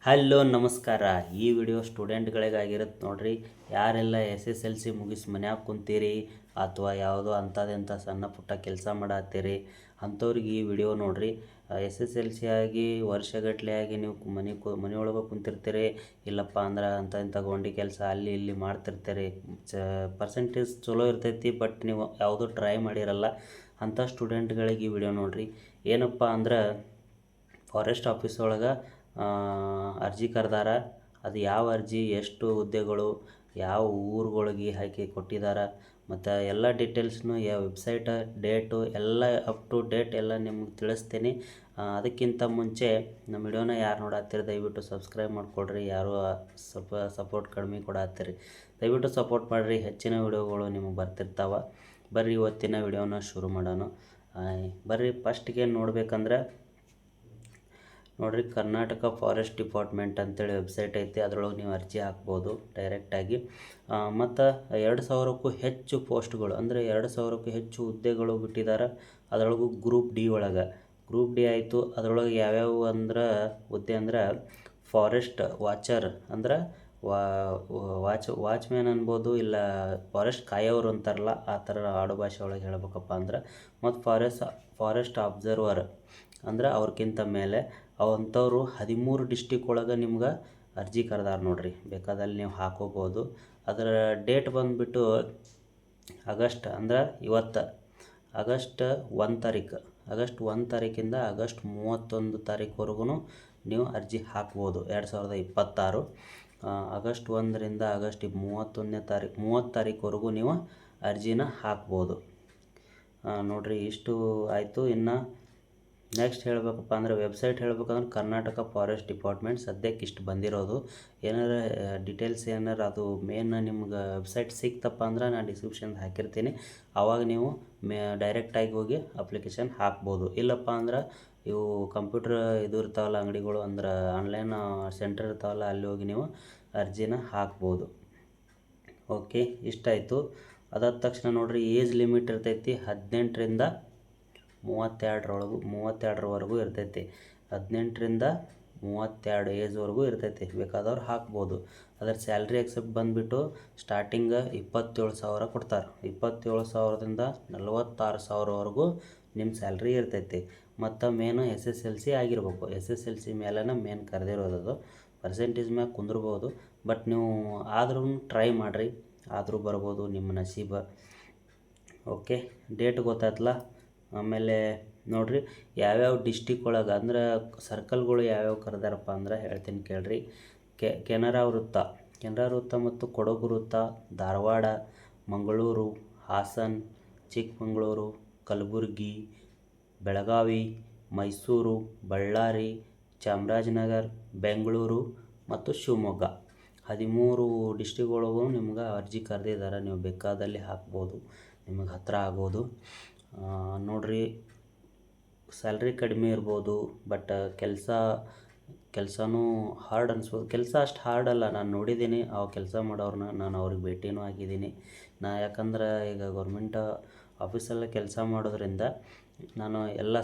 Hello ನಮಸ್ಕಾರ. ಈ video ಸ್ಟೂಡೆಂಟ್ಗಳಿಗಾಗಿರುತ್ತೆ ನೋಡ್ರಿ. ಯಾರೆಲ್ಲ SSLC ಮುಗಿಸಿ ಮನ್ಯಾಗ ಕುಂತೀರಿ ಅಥವಾ ಯಾವುದೋ ಅಂಥದ್ದೆಂಥ ಸಣ್ಣ ಪುಟ್ಟ ಕೆಲಸ ಮಾಡತ್ತೀರಿ ಅಂಥವ್ರಿಗೆ ಈ ವಿಡಿಯೋ ನೋಡ್ರಿ. SSLC ಆಗಿ ವರ್ಷಗಟ್ಟಲೆ ಆಗಿ ನೀವು ಮನೆಯೊಳಗೆ ಕುಂತಿರ್ತೀರಿ, ಇಲ್ಲಪ್ಪ ಅಂದ್ರೆ ಇಂಥ ಗೊಂಡಿ ಕೆಲಸ ಅಲ್ಲಿ ಇಲ್ಲಿ ಮಾಡ್ತಿರ್ತೀರಿ. ಪರ್ಸೆಂಟೇಜ್ ಚಲೋ ಇರ್ತೈತಿ, ಬಟ್ ನೀವು ಯಾವುದೂ ಟ್ರೈ ಮಾಡಿರಲ್ಲ. ಅಂಥ ಸ್ಟೂಡೆಂಟ್ಗಳಿಗೆ ಈ ವಿಡಿಯೋ ನೋಡ್ರಿ. ಏನಪ್ಪ ಅಂದ್ರೆ ಫಾರೆಸ್ಟ್ ಆಫೀಸ್ ಒಳಗೆ ಅರ್ಜಿ ಕರೆದಾರ. ಅದು ಯಾವ ಅರ್ಜಿ, ಎಷ್ಟು ಹುದ್ದೆಗಳು, ಯಾವ ಊರುಗಳಿಗೆ ಹಾಕಿ ಕೊಟ್ಟಿದ್ದಾರೆ, ಮತ್ತು ಎಲ್ಲ ಡೀಟೇಲ್ಸ್ನು, ಯಾವ ವೆಬ್ಸೈಟ, ಡೇಟು ಎಲ್ಲ ಅಪ್ ಟು ಡೇಟ್ ಎಲ್ಲ ನಿಮ್ಗೆ ತಿಳಿಸ್ತೀನಿ. ಅದಕ್ಕಿಂತ ಮುಂಚೆ ನಮ್ಮ ವಿಡಿಯೋನ ಯಾರು ನೋಡತ್ತೀರಿ ದಯವಿಟ್ಟು ಸಬ್ಸ್ಕ್ರೈಬ್ ಮಾಡ್ಕೊಳ್ರಿ. ಯಾರು ಸ್ವಲ್ಪ ಸಪೋರ್ಟ್ ಕಡಿಮೆ ಕೊಡತ್ತೀರಿ, ದಯವಿಟ್ಟು ಸಪೋರ್ಟ್ ಮಾಡಿರಿ. ಹೆಚ್ಚಿನ ವಿಡಿಯೋಗಳು ನಿಮಗೆ ಬರ್ತಿರ್ತಾವೆ. ಬರ್ರಿ ಇವತ್ತಿನ ವಿಡಿಯೋನ ಶುರು ಮಾಡೋಣ. ಬರ್ರಿ ಫಸ್ಟ್ಗೆ ನೋಡ್ಬೇಕಂದ್ರೆ ನೋಡಿರಿ, ಕರ್ನಾಟಕ ಫಾರೆಸ್ಟ್ ಡಿಪಾರ್ಟ್ಮೆಂಟ್ ಅಂತೇಳಿ ವೆಬ್ಸೈಟ್ ಐತಿ. ಅದರೊಳಗೆ ನೀವು ಅರ್ಜಿ ಹಾಕ್ಬೋದು ಡೈರೆಕ್ಟಾಗಿ. ಮತ್ತು 2000ಕ್ಕೂ ಹೆಚ್ಚು ಪೋಸ್ಟ್ಗಳು, ಅಂದರೆ 2000ಕ್ಕೂ ಹೆಚ್ಚು ಹುದ್ದೆಗಳು ಬಿಟ್ಟಿದ್ದಾರೆ. ಅದರೊಳಗೂ ಗ್ರೂಪ್ ಡಿ ಒಳಗೆ. ಗ್ರೂಪ್ ಡಿ ಆಯಿತು. ಅದರೊಳಗೆ ಯಾವ್ಯಾವು ಅಂದ್ರೆ ಹುದ್ದೆ ಅಂದ್ರೆ ಫಾರೆಸ್ಟ್ ವಾಚರ್, ಅಂದ್ರೆ ವಾಚ್ಮ್ಯಾನ್ ಅನ್ಬೋದು, ಇಲ್ಲ ಫಾರೆಸ್ಟ್ ಕಾಯೋರು ಅಂತಾರಲ್ಲ ಆ ಥರ ಆಡು ಭಾಷೆ ಒಳಗೆ ಹೇಳ್ಬೇಕಪ್ಪ ಅಂದ್ರೆ. ಮತ್ತು ಫಾರೆಸ್ಟ್ ಅಬ್ಸರ್ವರ್ ಅಂದ್ರೆ ಅವ್ರಿಗಿಂತ ಮೇಲೆ ಅಂಥವ್ರು 13 ಡಿಸ್ಟಿಕ್ ಒಳಗೆ ನಿಮ್ಗೆ ಅರ್ಜಿ ಕರೆದಾರ ನೋಡ್ರಿ. ಬೇಕಾದಲ್ಲಿ ನೀವು ಹಾಕೋಬೋದು. ಅದರ ಡೇಟ್ ಬಂದುಬಿಟ್ಟು ಆಗಸ್ಟ್, ಅಂದ್ರೆ ಇವತ್ತು ಆಗಸ್ಟ್ 1 ತಾರೀಕು. ಆಗಸ್ಟ್ 1 ತಾರೀಕಿಂದ ಆಗಸ್ಟ್ 31 ತಾರೀಕುವರೆಗೂ ನೀವು ಅರ್ಜಿ ಹಾಕ್ಬೋದು. 2026 ಆಗಸ್ಟ್ 1ರಿಂದ ಆಗಸ್ಟ್ 30 ತಾರೀಕುವರೆಗೂ ನೀವು ಅರ್ಜಿನ ಹಾಕ್ಬೋದು ನೋಡಿರಿ. ಇಷ್ಟು ಆಯಿತು. ಇನ್ನು ನೆಕ್ಸ್ಟ್ ಹೇಳಬೇಕಪ್ಪ ಅಂದ್ರೆ ವೆಬ್ಸೈಟ್ ಹೇಳ್ಬೇಕಂದ್ರೆ ಕರ್ನಾಟಕ ಫಾರೆಸ್ಟ್ ಡಿಪಾರ್ಟ್ಮೆಂಟ್ ಸದ್ಯಕ್ಕೆ ಇಷ್ಟು ಬಂದಿರೋದು. ಏನಾರ ಡೀಟೇಲ್ಸ್ ಅದು ಮೇನ್ ನಿಮ್ಗೆ ವೆಬ್ಸೈಟ್ ಸಿಕ್ತಪ್ಪ ಅಂದ್ರೆ ನಾನು ಡಿಸ್ಕ್ರಿಪ್ಷನ್ಗೆ ಹಾಕಿರ್ತೀನಿ. ಆವಾಗ ನೀವು ಡೈರೆಕ್ಟಾಗಿ ಹೋಗಿ ಅಪ್ಲಿಕೇಶನ್ ಹಾಕ್ಬೋದು. ಇಲ್ಲಪ್ಪ ಅಂದ್ರೆ ಇವು ಕಂಪ್ಯೂಟರ್ ಇದು ಇರ್ತಾವಲ್ಲ ಅಂಗಡಿಗಳು, ಅಂದ್ರೆ ಆನ್ಲೈನ್ ಸೆಂಟರ್ ಇರ್ತಾವಲ್ಲ, ಅಲ್ಲಿ ಹೋಗಿ ನೀವು ಅರ್ಜಿನ ಹಾಕ್ಬೋದು. ಓಕೆ, ಇಷ್ಟಾಯಿತು. ಅದಾದ ತಕ್ಷಣ ನೋಡಿರಿ, ಏಜ್ ಲಿಮಿಟ್ ಇರ್ತೈತಿ 18ರಿಂದ 32ರವರೆಗೂ ಇರ್ತೈತಿ. 18ರಿಂದ 32 ಏಜ್ವರೆಗೂ ಇರ್ತೈತಿ. ಬೇಕಾದವ್ರು ಹಾಕ್ಬೋದು. ಅದರ ಸ್ಯಾಲ್ರಿ ಎಕ್ಸೆಪ್ಟ್ ಬಂದುಬಿಟ್ಟು ಸ್ಟಾರ್ಟಿಂಗ್ 27,000 ಕೊಡ್ತಾರೆ. 27,000ದಿಂದ 46,000ವರೆಗೂ ನಿಮ್ಮ ಸ್ಯಾಲ್ರಿ ಇರ್ತೈತಿ. ಮತ್ತು ಮೇನು SSLC ಆಗಿರ್ಬೇಕು. SSLC ಮೇಲೇ ಮೇನ್ ಕರೆದಿರೋದು. ಪರ್ಸೆಂಟೇಜ್ ಮ್ಯಾಗ ಕುಂದಿರ್ಬೋದು, ಬಟ್ ನೀವು ಆದ್ರೂ ಟ್ರೈ ಮಾಡಿರಿ, ಆದರೂ ಬರ್ಬೋದು ನಿಮ್ಮ ನಸೀಬ. ಓಕೆ, ಡೇಟ್ ಗೊತ್ತಾಯ್ತಲ್ಲ. ಆಮೇಲೆ ನೋಡಿರಿ, ಯಾವ್ಯಾವ ಡಿಸ್ಟಿಕ್ ಒಳಗೆ ಅಂದ್ರೆ ಸರ್ಕಲ್ಗಳು ಯಾವ್ಯಾವ ಕರೆದಾರಪ್ಪ ಅಂದ್ರೆ ಹೇಳ್ತೀನಿ ಕೇಳ್ರಿ. ಕೆನರಾ ವೃತ್ತ ಮತ್ತು ಕೊಡಗು ವೃತ್ತ, ಧಾರವಾಡ, ಮಂಗಳೂರು, ಹಾಸನ, ಚಿಕ್ಕಮಗಳೂರು, ಕಲಬುರಗಿ, ಬೆಳಗಾವಿ, ಮೈಸೂರು, ಬಳ್ಳಾರಿ, ಚಾಮರಾಜನಗರ, ಬೆಂಗಳೂರು ಮತ್ತು ಶಿವಮೊಗ್ಗ. 13 ಡಿಸ್ಟಿಕ್ಗಳಿಗೂ ನಿಮ್ಗೆ ಅರ್ಜಿ ಕರೆದಿದ್ದಾರೆ. ನೀವು ಬೇಕಾದಲ್ಲಿ ಹಾಕ್ಬೋದು, ನಿಮಗೆ ಹತ್ತಿರ ಆಗ್ಬೋದು ನೋಡಿರಿ. ಸ್ಯಾಲ್ರಿ ಕಡಿಮೆ ಇರ್ಬೋದು, ಬಟ್ ಕೆಲಸನೂ ಹಾರ್ಡ್ ಅನಿಸ್ಬೋದು. ಕೆಲಸ ಅಷ್ಟು ಹಾರ್ಡ್ ಅಲ್ಲ. ನಾನು ನೋಡಿದ್ದೀನಿ ಆ ಕೆಲಸ ಮಾಡೋರನ್ನ, ನಾನು ಅವ್ರಿಗೆ ಭೇಟಿನೂ ಆಗಿದ್ದೀನಿ. ಯಾಕಂದ್ರೆ ಈಗ ಗೌರ್ಮೆಂಟ್ ಆಫೀಸಲ್ಲೇ ಕೆಲಸ ಮಾಡೋದ್ರಿಂದ ನಾನು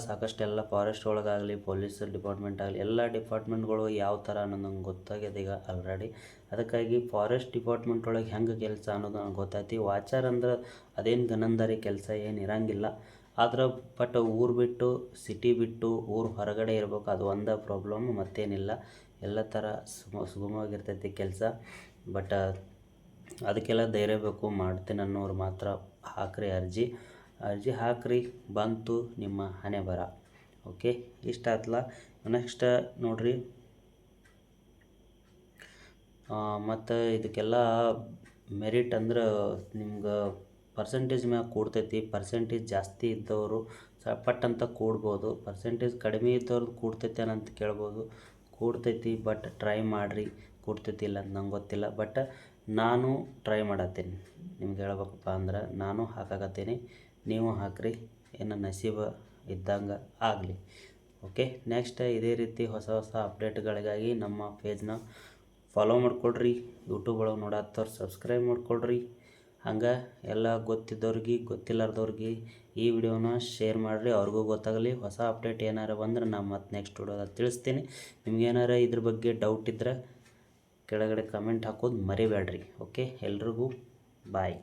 ಸಾಕಷ್ಟು ಎಲ್ಲ ಫಾರೆಸ್ಟ್ ಒಳಗಾಗಲಿ, ಪೊಲೀಸ್ ಡಿಪಾರ್ಟ್ಮೆಂಟ್ ಆಗಲಿ, ಎಲ್ಲ ಡಿಪಾರ್ಟ್ಮೆಂಟ್ಗಳು ಯಾವ ಥರ ಅನ್ನೋದು ನಂಗೆ ಗೊತ್ತಾಗಿದೆ ಈಗ ಆಲ್ರೆಡಿ. ಅದಕ್ಕಾಗಿ ಫಾರೆಸ್ಟ್ ಡಿಪಾರ್ಟ್ಮೆಂಟ್ ಒಳಗೆ ಹೆಂಗೆ ಕೆಲಸ ಅನ್ನೋದು ನಂಗೆ ಗೊತ್ತೈತಿ. ವಾಚರ್ ಅಂದ್ರೆ ಅದೇನು ಗನಂದಾರಿ ಕೆಲಸ ಏನು ಇರೋಂಗಿಲ್ಲ. ಆದ್ರೆ ಬಟ್ ಊರು ಬಿಟ್ಟು, ಸಿಟಿ ಬಿಟ್ಟು, ಊರು ಹೊರಗಡೆ ಇರ್ಬೇಕು, ಅದು ಒಂದು ಪ್ರಾಬ್ಲಮ್, ಮತ್ತೇನಿಲ್ಲ. ಎಲ್ಲ ಥರ ಸುಗಮವಾಗಿರ್ತೈತಿ ಕೆಲಸ. ಬಟ್ ಅದಕ್ಕೆಲ್ಲ ಧೈರ್ಯ ಬೇಕು. ಮಾಡ್ತೀನಿ ಅನ್ನೋರು ಮಾತ್ರ ಹಾಕ್ರಿ ಅರ್ಜಿ ಹಾಕ್ರಿ, ಬಂತು ನಿಮ್ಮ ಹಣೆ ಬರ. ಓಕೆ, ಇಷ್ಟ ಆಯ್ತಲ್ಲ. ನೆಕ್ಸ್ಟ್ ನೋಡಿರಿ, ಮತ್ತು ಇದಕ್ಕೆಲ್ಲ ಮೆರಿಟ್ ಅಂದ್ರೆ ನಿಮ್ಗೆ ಪರ್ಸೆಂಟೇಜ್ ಮ್ಯಾಗ ಕೂಡ್ತೈತಿ. ಪರ್ಸೆಂಟೇಜ್ ಜಾಸ್ತಿ ಇದ್ದವರು ಪಟ್ಟಂತ ಕೂಡ್ಬೋದು. ಪರ್ಸೆಂಟೇಜ್ ಕಡಿಮೆ ಇದ್ದವ್ರದ್ದು ಕೂಡ್ತೈತೆ ಅಂತ ಕೇಳ್ಬೋದು. ಕೂಡ್ತೈತಿ, ಬಟ್ ಟ್ರೈ ಮಾಡಿರಿ. ಕೂಡ್ತೈತಿ ಇಲ್ಲ ಅಂತ ನಂಗೆ ಗೊತ್ತಿಲ್ಲ, ಬಟ್ ನಾನು ಟ್ರೈ ಮಾಡತ್ತೀನಿ. ನಿಮ್ಗೆ ಹೇಳ್ಬೇಕಪ್ಪ ಅಂದ್ರೆ ನಾನು ಹಾಕಾಕತ್ತೀನಿ, ನೀವು ಹಾಕ್ರಿ. ಏನು ನಸೀಬ ಇದ್ದಂಗೆ ಆಗಲಿ. ಓಕೆ, ನೆಕ್ಸ್ಟ್ ಇದೇ ರೀತಿ ಹೊಸ ಅಪ್ಡೇಟ್ಗಳಿಗಾಗಿ ನಮ್ಮ ಪೇಜ್ನ ಫಾಲೋ ಮಾಡ್ಕೊಳ್ರಿ. ಯೂಟ್ಯೂಬ್ ಒಳಗೆ ನೋಡತ್ತವ್ರು ಸಬ್ಸ್ಕ್ರೈಬ್ ಮಾಡ್ಕೊಳ್ರಿ. ಹಂಗೆ ಎಲ್ಲ ಗೊತ್ತಿದ್ದವ್ರಿಗೆ ಗೊತ್ತಿಲ್ಲಾರ್ದವ್ರಿಗೆ ಈ ವಿಡಿಯೋನ ಶೇರ್ ಮಾಡಿರಿ, ಅವ್ರಿಗೂ ಗೊತ್ತಾಗಲಿ. ಹೊಸ ಅಪ್ಡೇಟ್ ಏನಾರು ಬಂದ್ರೆ ನಾನು ಮತ್ತೆ ನೆಕ್ಸ್ಟ್ ವಿಡಿಯೋದಾಗ ತಿಳಿಸ್ತೀನಿ. ನಿಮ್ಗೇನಾರ ಇದ್ರ ಬಗ್ಗೆ ಡೌಟ್ ಇದ್ದರೆ ಕೆಳಗಡೆ ಕಮೆಂಟ್ ಹಾಕೋದು ಮರಿಬೇಡ್ರಿ. ಓಕೆ, ಎಲ್ರಿಗೂ ಬಾಯ್.